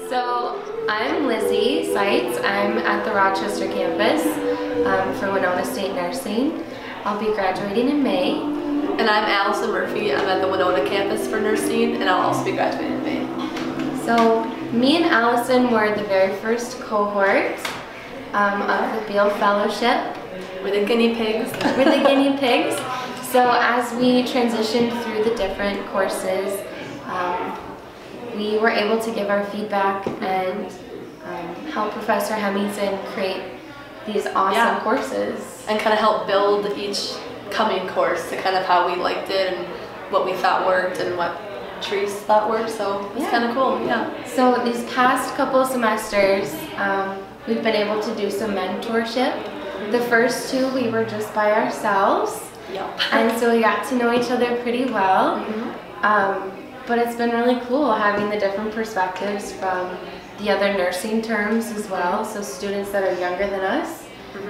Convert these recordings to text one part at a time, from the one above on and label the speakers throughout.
Speaker 1: So I'm Lizzie Seitz. I'm at the Rochester campus for Winona State Nursing. I'll be graduating in May.
Speaker 2: And I'm Allison Murphy. I'm at the Winona campus for nursing, and I'll also be graduating in May.
Speaker 1: So me and Allison were the very first cohort of the Biel Fellowship.
Speaker 2: We're the guinea pigs.
Speaker 1: We're the guinea pigs. So as we transitioned through the different courses, we were able to give our feedback and help Professor Hemmingson create these awesome courses.
Speaker 2: And kind of help build each coming course to kind of how we liked it and what we thought worked and what Therese thought worked, so it's kind of cool,
Speaker 1: So these past couple semesters, we've been able to do some mentorship. The first two we were just by ourselves, and so we got to know each other pretty well. But it's been really cool having the different perspectives from the other nursing terms as well, so students that are younger than us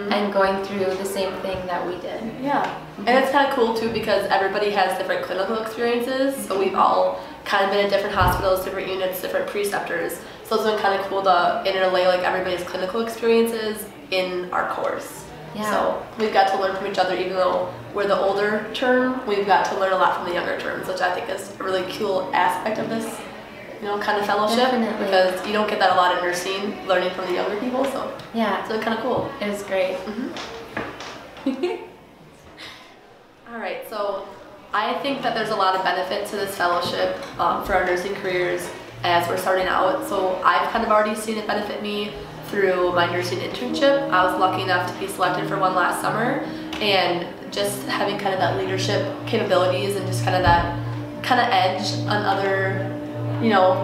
Speaker 1: and going through the same thing that we did.
Speaker 2: And it's kind of cool too because everybody has different clinical experiences, so we've all kind of been at different hospitals, different units, different preceptors, so it's been kind of cool to interlay like everybody's clinical experiences in our course. So we've got to learn from each other. Even though we're the older term, we've got to learn a lot from the younger terms, which I think is a really cool aspect of this, kind of fellowship. Because you don't get that a lot in nursing, learning from the younger people. So it's really kind of cool.
Speaker 1: It was great.
Speaker 2: All right, so I think that there's a lot of benefit to this fellowship for our nursing careers as we're starting out. So I've kind of already seen it benefit me through my nursing internship. I was lucky enough to be selected for one last summer, and just having kind of that leadership capabilities and just kind of that kind of edge on other,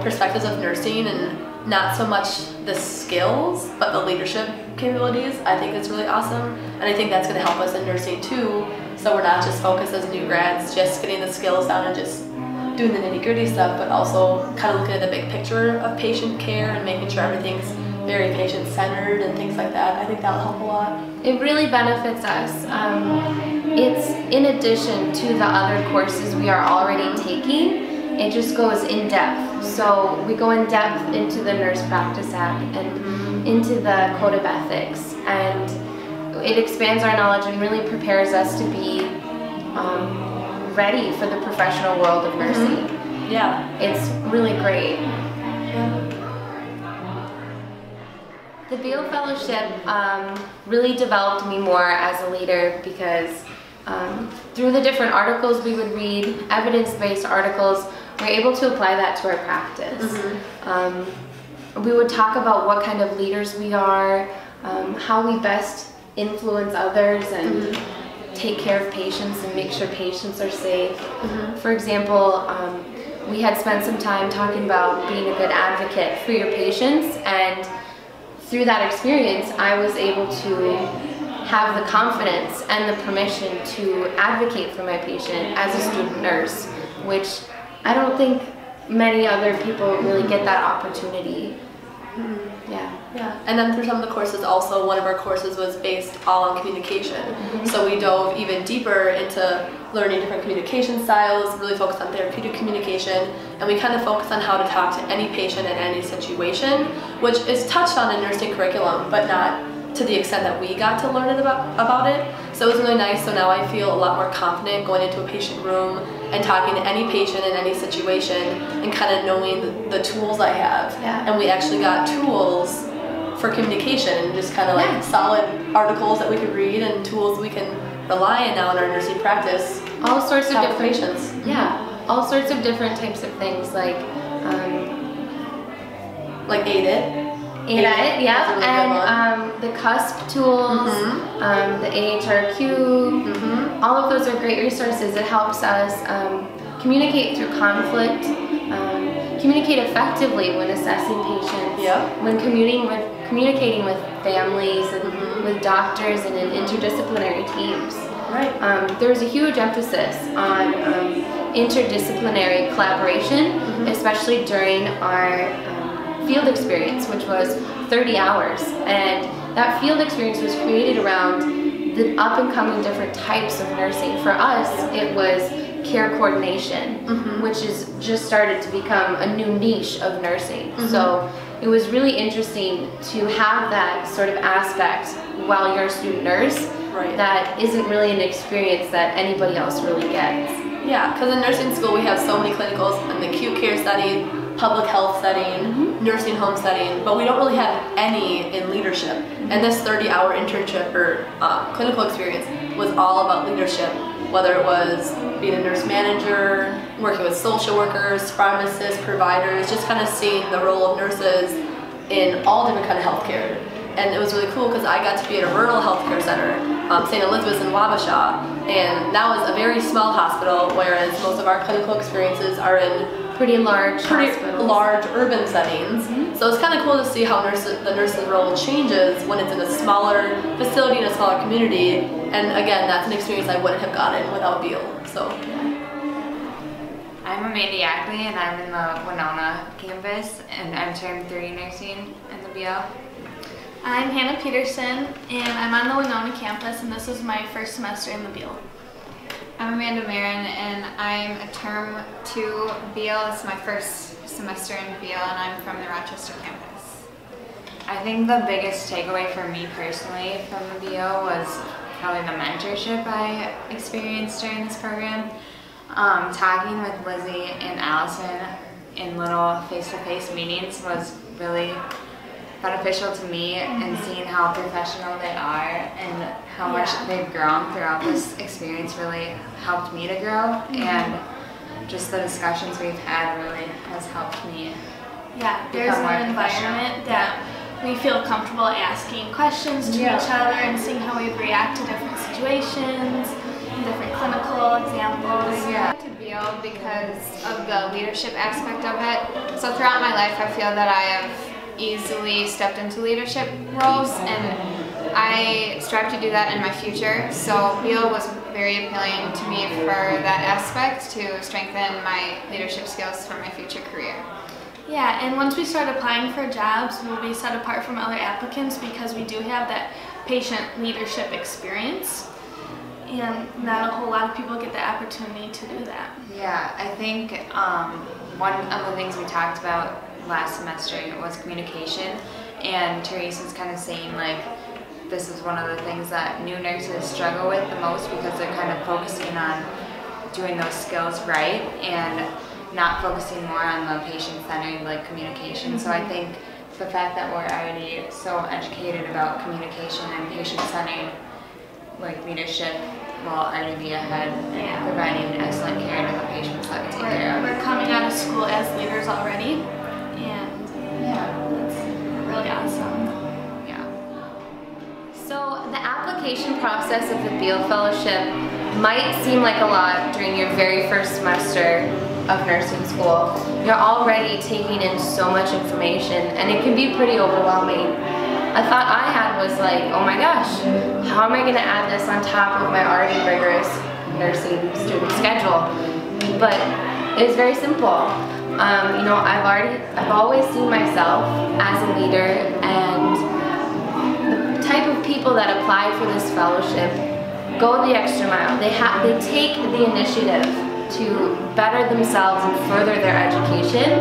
Speaker 2: perspectives of nursing, and not so much the skills, but the leadership capabilities. I think it's really awesome, and I think that's going to help us in nursing too, so we're not just focused as new grads, just getting the skills down and just doing the nitty-gritty stuff, but also kind of looking at the big picture of patient care and making sure everything's very patient-centered and things like that. I think that'll help a lot.
Speaker 1: It really benefits us. It's in addition to the other courses we are already taking, it just goes in depth. So we go in depth into the Nurse Practice Act and into the Code of Ethics, and it expands our knowledge and really prepares us to be ready for the professional world of nursing. It's really great. The Biel Fellowship really developed me more as a leader because through the different articles we would read, evidence-based articles, we're able to apply that to our practice. We would talk about what kind of leaders we are, how we best influence others and take care of patients and make sure patients are safe. For example, we had spent some time talking about being a good advocate for your patients, and through that experience, I was able to have the confidence and the permission to advocate for my patient as a student nurse, which I don't think many other people really get that opportunity.
Speaker 2: And then through some of the courses also, one of our courses was based all on communication. So we dove even deeper into learning different communication styles, really focused on therapeutic communication, and we kind of focused on how to talk to any patient in any situation, which is touched on in nursing curriculum, but not to the extent that we got to learn about it. So it was really nice. So now I feel a lot more confident going into a patient room and talking to any patient in any situation and kind of knowing the tools I have. And we actually got tools for communication, just kind of like solid articles that we could read and tools we can rely on now in our nursing practice.
Speaker 1: All sorts of different
Speaker 2: patients.
Speaker 1: All sorts of different types of things like
Speaker 2: AIDIT.
Speaker 1: AIDIT, and the CUSP tools, the AHRQ, all of those are great resources. It helps us communicate through conflict, communicate effectively when assessing patients, when communicating with families and with doctors and in interdisciplinary teams. There's a huge emphasis on interdisciplinary collaboration, especially during our field experience, which was 30 hours, and that field experience was created around the up and coming different types of nursing. For us, it was care coordination, which is just started to become a new niche of nursing. So it was really interesting to have that sort of aspect while you're a student nurse.
Speaker 2: Right.
Speaker 1: That isn't really an experience that anybody else really gets.
Speaker 2: Yeah, because in nursing school we have so many clinicals in the acute care setting, public health setting, nursing home setting, but we don't really have any in leadership. And this 30-hour internship or clinical experience was all about leadership, whether it was being a nurse manager, working with social workers, pharmacists, providers, just kind of seeing the role of nurses in all different kind of healthcare. And it was really cool because I got to be at a rural healthcare center, St. Elizabeth's in Wabasha, and that was a very small hospital, whereas most of our clinical experiences are in
Speaker 1: pretty large
Speaker 2: urban settings. So it's kind of cool to see how the nurse's role changes when it's in a smaller facility, in a smaller community. And again, that's an experience I wouldn't have gotten without Biel. So.
Speaker 3: I'm Amanda Yackley, and I'm in the Winona campus, and I'm term 3 nursing in the Biel.
Speaker 4: I'm Hannah Peterson, and I'm on the Winona campus, and this is my first semester in the Biel.
Speaker 5: I'm Amanda Marin, and I'm a term 2 Biel. It's my first semester in Biel, and I'm from the Rochester campus.
Speaker 3: I think the biggest takeaway for me personally from the Biel was probably the mentorship I experienced during this program. Talking with Lizzie and Allison in little face-to-face meetings was really beneficial to me, and seeing how professional they are and how much they've grown throughout this experience really helped me to grow, and just the discussions we've had really has helped me.
Speaker 4: Yeah, there's an environment that we feel comfortable asking questions to each other and seeing how we react to different situations, different clinical examples.
Speaker 5: Yeah, to Biel because of the leadership aspect of it. So throughout my life, I feel that I have easily stepped into leadership roles, and I strive to do that in my future. So Biel was very appealing to me for that aspect, to strengthen my leadership skills for my future career.
Speaker 4: Yeah, and once we start applying for jobs, we'll be set apart from other applicants because we do have that patient leadership experience, and not a whole lot of people get the opportunity to do that.
Speaker 3: Yeah, I think one of the things we talked about last semester was communication, and Therese was kind of saying like this is one of the things that new nurses struggle with the most, because they're kind of focusing on doing those skills right and not focusing more on the patient-centered like communication. So I think the fact that we're already so educated about communication and patient-centered like leadership will already be ahead in providing excellent care to the patients that we take care of.
Speaker 4: We're coming out of school as leaders already, and it's really awesome.
Speaker 3: Yeah.
Speaker 1: So the application process of the Biel Fellowship might seem like a lot during your very first semester of nursing school. You're already taking in so much information, and it can be pretty overwhelming. A thought I had was like, oh my gosh, how am I going to add this on top of my already rigorous nursing student schedule? But it was very simple. You know, I've always seen myself as a leader, and the type of people that apply for this fellowship go the extra mile. They take the initiative to better themselves and further their education.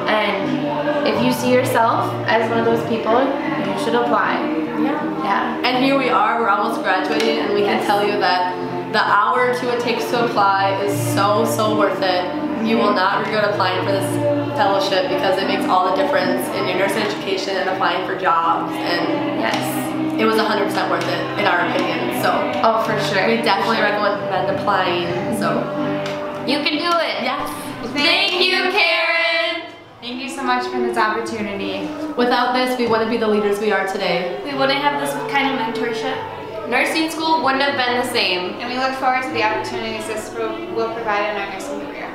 Speaker 1: And if you see yourself as one of those people, you should apply. Yeah.
Speaker 2: And here we are, we're almost graduating, and we can tell you that the hour or two it takes to apply is so worth it. You will not regret applying for this fellowship because it makes all the difference in your nursing education and applying for jobs. And
Speaker 1: Yes.
Speaker 2: it was 100% worth it in our opinion. So
Speaker 1: Oh, for sure.
Speaker 2: we definitely recommend applying. So
Speaker 1: You can do it.
Speaker 2: yes.
Speaker 3: Thank you, Karen! Thank you so much for this opportunity.
Speaker 2: Without this, we wouldn't be the leaders we are today.
Speaker 4: We wouldn't have this kind of mentorship.
Speaker 1: Nursing school wouldn't have been the same.
Speaker 5: And we look forward to the opportunities this will provide in our nursing career.